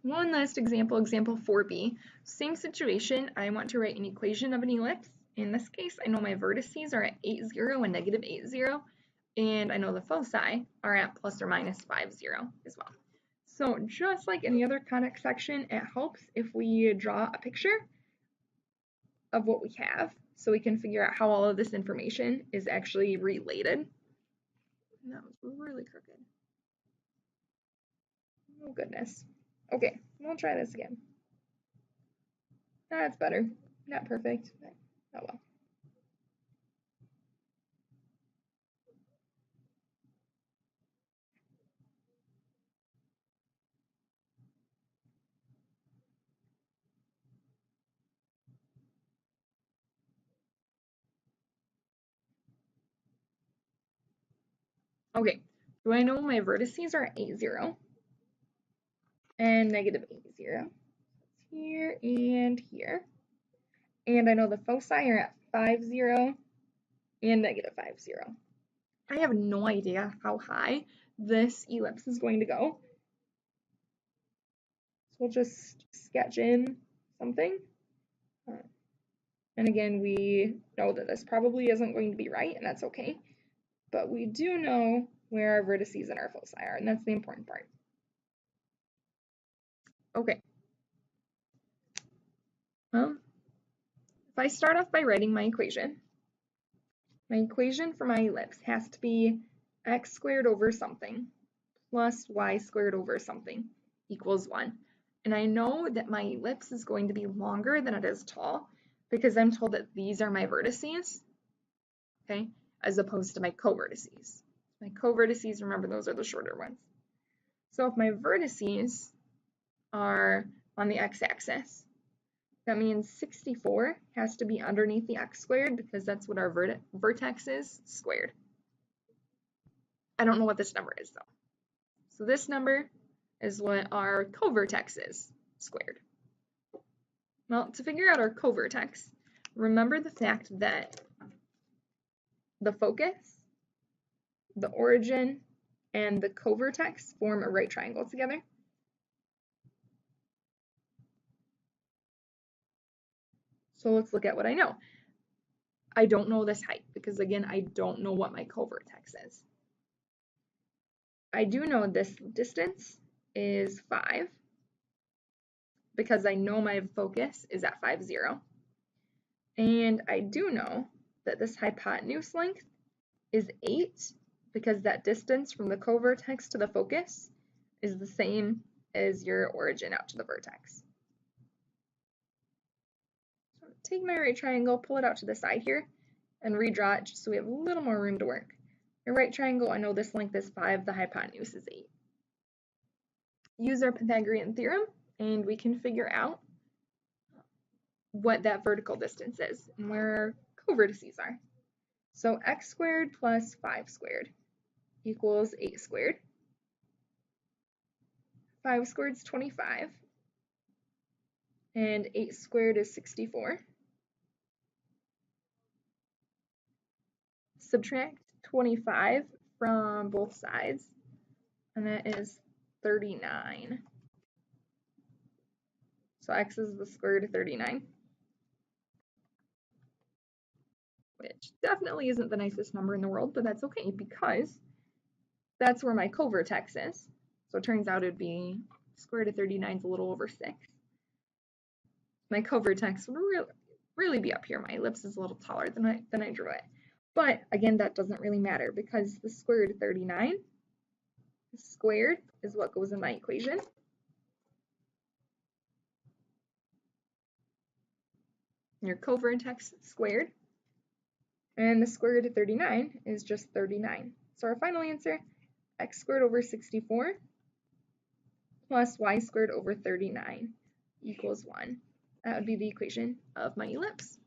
One last example, example 4b. Same situation, I want to write an equation of an ellipse. In this case, I know my vertices are at 8, 0 and negative 8, 0, and I know the foci are at plus or minus 5, 0 as well. So just like any other conic section, it helps if we draw a picture of what we have so we can figure out how all of this information is actually related. And that was really crooked. Oh goodness. Okay, we'll try this again. That's better. Not perfect, but oh well. Okay, so I know my vertices are 8, 0 and negative 8, 0. Here and here. And I know the foci are at 5, 0 and negative 5, 0. I have no idea how high this ellipse is going to go. So we'll just sketch in something. And again, we know that this probably isn't going to be right, and that's okay. But we do know where our vertices and our foci are, and that's the important part. Okay. Well, if I start off by writing my equation for my ellipse has to be x squared over something plus y squared over something equals 1. And I know that my ellipse is going to be longer than it is tall because I'm told that these are my vertices, okay, as opposed to my co-vertices. My co-vertices, remember, those are the shorter ones. So if my vertices are on the x-axis, that means 64 has to be underneath the x squared because that's what our vertex is squared. I don't know what this number is though. So this number is what our co-vertex is squared. Well, to figure out our co-vertex, remember the fact that the focus, the origin, and the co-vertex form a right triangle together. So let's look at what I know. I don't know this height because, again, I don't know what my co-vertex is. I do know this distance is 5 because I know my focus is at 5, 0. And I do know that this hypotenuse length is 8 because that distance from the co-vertex to the focus is the same as your origin out to the vertex. So take my right triangle, pull it out to the side here, and redraw it just so we have a little more room to work. My right triangle, I know this length is 5, the hypotenuse is 8. Use our Pythagorean theorem, and we can figure out what that vertical distance is and where our co-vertices are. So x squared plus 5 squared equals 8 squared. 5 squared is 25, and 8 squared is 64. Subtract 25 from both sides, and that is 39. So x is the square root of 39, which definitely isn't the nicest number in the world, but that's okay because that's where my co-vertex is. So it turns out it'd be square root of 39 is a little over 6. My co-vertex would really be up here. My ellipse is a little taller than I drew it. But again, that doesn't really matter because the square root of 39 squared is what goes in my equation. Your co-vertex squared. And the square root of 39 is just 39. So our final answer, x squared over 64 plus y squared over 39 equals 1. That would be the equation of my ellipse.